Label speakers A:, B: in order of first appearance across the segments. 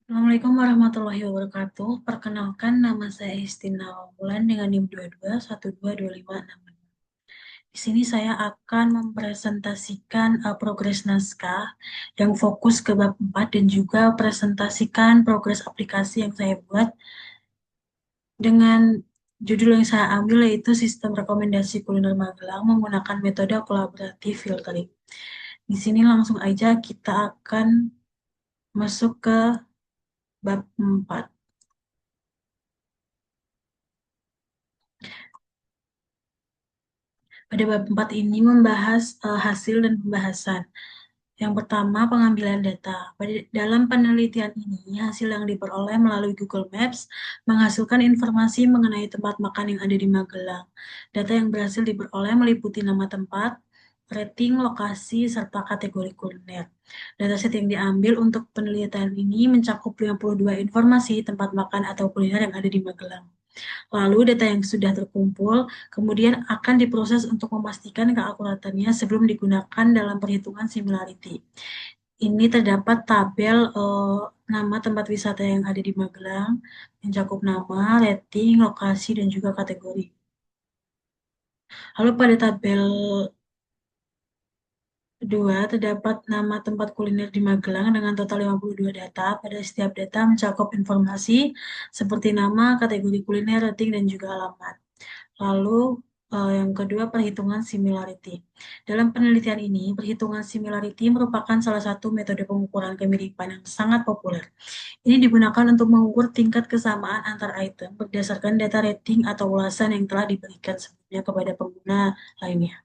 A: Assalamualaikum warahmatullahi wabarakatuh. Perkenalkan, nama saya Istina Wulan dengan NIM 22 12 12 5 6. Di sini saya akan mempresentasikan progres naskah yang fokus ke bab 4 dan juga presentasikan progres aplikasi yang saya buat dengan judul yang saya ambil yaitu Sistem Rekomendasi Kuliner Magelang menggunakan metode kolaboratif filtering. Di sini langsung aja kita akan masuk ke bab 4. Pada bab 4 ini membahas hasil dan pembahasan. Yang pertama, pengambilan data. Dalam penelitian ini, hasil yang diperoleh melalui Google Maps menghasilkan informasi mengenai tempat makan yang ada di Magelang. Data yang berhasil diperoleh meliputi nama tempat, rating, lokasi, serta kategori kuliner. Dataset yang diambil untuk penelitian ini mencakup 52 informasi tempat makan atau kuliner yang ada di Magelang. Lalu data yang sudah terkumpul kemudian akan diproses untuk memastikan keakuratannya sebelum digunakan dalam perhitungan similarity. Ini terdapat tabel nama tempat wisata yang ada di Magelang, mencakup nama, rating, lokasi, dan juga kategori. Lalu pada tabel 2 terdapat nama tempat kuliner di Magelang dengan total 52 data. Pada setiap data mencakup informasi seperti nama, kategori kuliner, rating, dan juga alamat. Lalu yang kedua, perhitungan similarity. Dalam penelitian ini, perhitungan similarity merupakan salah satu metode pengukuran kemiripan yang sangat populer. Ini digunakan untuk mengukur tingkat kesamaan antar item berdasarkan data rating atau ulasan yang telah diberikan sebelumnya kepada pengguna lainnya.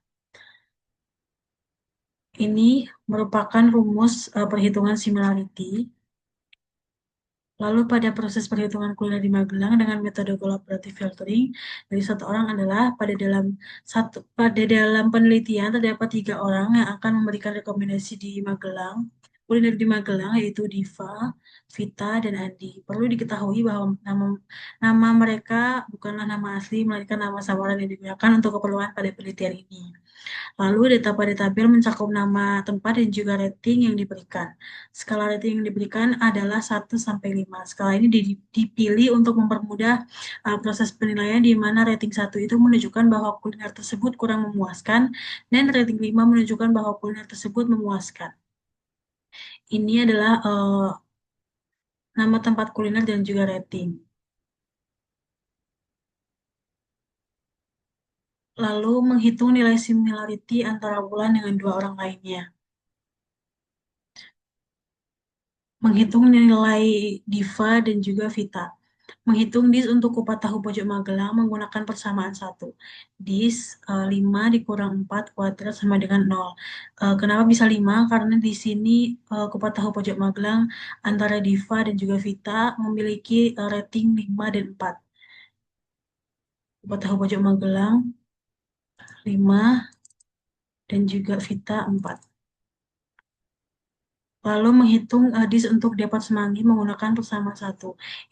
A: Ini merupakan rumus perhitungan similarity. Lalu pada proses perhitungan kuliner di Magelang dengan metode collaborative filtering dari satu orang adalah pada dalam penelitian terdapat 3 orang yang akan memberikan rekomendasi di Magelang, kuliner di Magelang yaitu Diva, Vita, dan Andi. Perlu diketahui bahwa nama mereka bukanlah nama asli melainkan nama samaran yang digunakan untuk keperluan pada penelitian ini. Lalu data pada tabel mencakup nama tempat dan juga rating yang diberikan. Skala rating yang diberikan adalah 1 sampai 5. Skala ini dipilih untuk mempermudah proses penilaian di mana rating 1 itu menunjukkan bahwa kuliner tersebut kurang memuaskan dan rating 5 menunjukkan bahwa kuliner tersebut memuaskan. Ini adalah nama tempat kuliner dan juga rating. Lalu menghitung nilai similarity antara bulan dengan 2 orang lainnya. Menghitung nilai Diva dan juga Vita. Menghitung dis untuk kupat tahu pojok Magelang menggunakan persamaan 1. Dis 5 dikurang 4 kuadrat sama dengan 0. Kenapa bisa 5? Karena di sini kupat tahu pojok Magelang antara Diva dan juga Vita memiliki rating 5 dan 4. Kupat tahu pojok Magelang 5 dan juga Vita 4. Lalu menghitung dis untuk dapat semanggi menggunakan persamaan 1.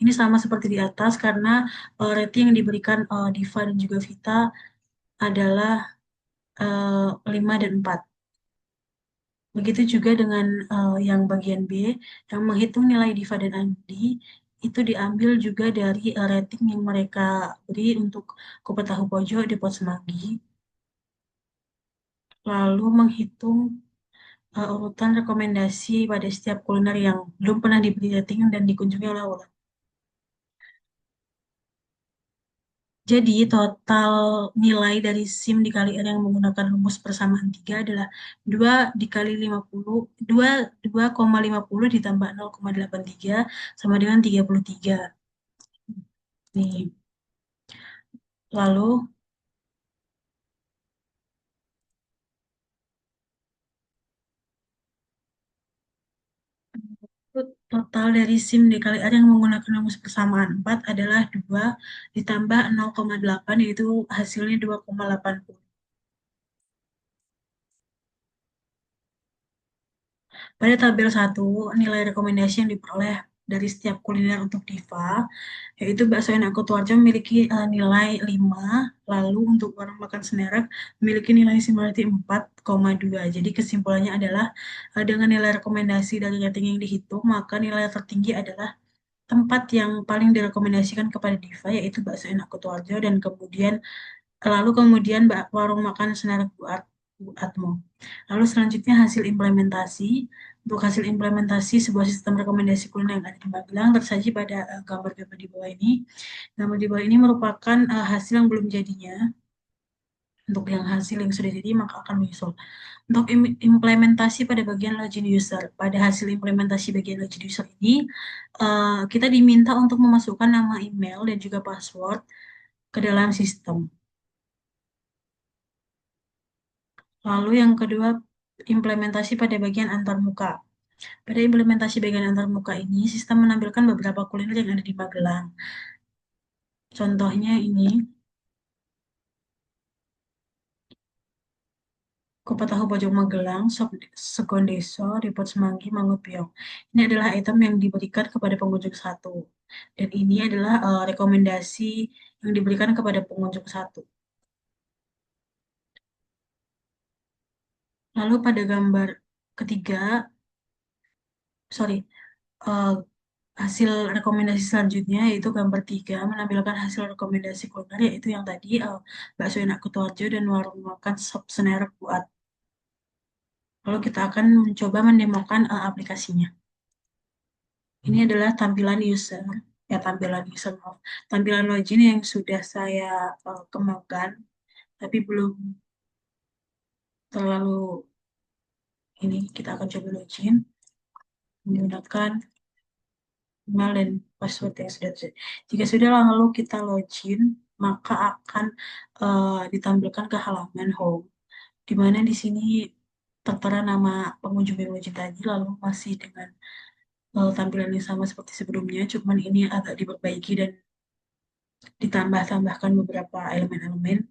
A: Ini sama seperti di atas karena rating yang diberikan Diva dan juga Vita adalah 5 dan 4. Begitu juga dengan yang bagian B, yang menghitung nilai Diva dan Andi, itu diambil juga dari rating yang mereka beri untuk kupat tahu pojok Depot Semanggi. Lalu menghitung urutan rekomendasi pada setiap kuliner yang belum pernah diberi rating dan dikunjungi oleh orang. Jadi total nilai dari SIM dikali R yang menggunakan rumus persamaan 3 adalah 2 dikali 50, 2,50 ditambah 0,83 sama dengan 33. Nih. Lalu total dari SIM dikali R yang menggunakan rumus persamaan 4 adalah 2 ditambah 0,8 yaitu hasilnya 2,80. Pada tabel 1, nilai rekomendasi yang diperoleh dari setiap kuliner untuk Diva, yaitu bakso enak Kutoarjo memiliki nilai 5, lalu untuk warung makan Senerak memiliki nilai similarity 4,2. Jadi kesimpulannya adalah dengan nilai rekomendasi dari rating yang dihitung, maka nilai tertinggi adalah tempat yang paling direkomendasikan kepada Diva, yaitu bakso enak Kutoarjo, dan kemudian warung makan Senarak Bu Atmo. Lalu selanjutnya hasil implementasi. Untuk hasil implementasi sebuah sistem rekomendasi kuliner yang ada di Magelang tersaji pada gambar-gambar di bawah ini. Gambar di bawah ini merupakan hasil yang belum jadinya. Untuk yang hasil yang sudah jadi maka akan menyusul. Untuk implementasi pada bagian login user. Pada hasil implementasi bagian login user ini, kita diminta untuk memasukkan nama email dan juga password ke dalam sistem. Lalu yang kedua, implementasi pada bagian antarmuka. Pada implementasi bagian antarmuka ini, sistem menampilkan beberapa kuliner yang ada di Magelang. Contohnya ini, kupat tahu pojok Magelang, sop segon deso, ripot semanggi, mangut piong. Ini adalah item yang diberikan kepada pengunjung satu. Dan ini adalah rekomendasi yang diberikan kepada pengunjung satu. Lalu pada gambar ketiga, sorry, eh, hasil rekomendasi selanjutnya yaitu gambar 3 menampilkan hasil rekomendasi kuliner yaitu yang tadi bakso enak Kutoarjo dan warung makan sop Senerak buat. Lalu kita akan mencoba mendemokan aplikasinya. Ini adalah tampilan user, maaf, tampilan login yang sudah saya kembangkan, tapi belum terlalu ini. Kita akan coba login menggunakan email dan password yang sudah tersedia. Jika sudah lalu kita login, maka akan ditampilkan ke halaman home, di mana di sini tertera nama pengunjung yang login tadi, lalu masih dengan tampilan yang sama seperti sebelumnya, cuman ini agak diperbaiki dan ditambah-tambahkan beberapa elemen-elemen.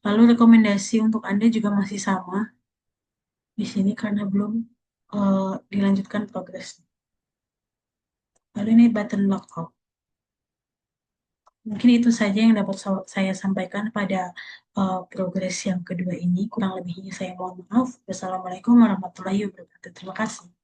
A: Lalu rekomendasi untuk Anda juga masih sama di sini karena belum dilanjutkan progres. Lalu ini button lockout. Mungkin itu saja yang dapat saya sampaikan pada progres yang kedua ini. Kurang lebihnya saya mohon maaf. Wassalamualaikum warahmatullahi wabarakatuh. Terima kasih.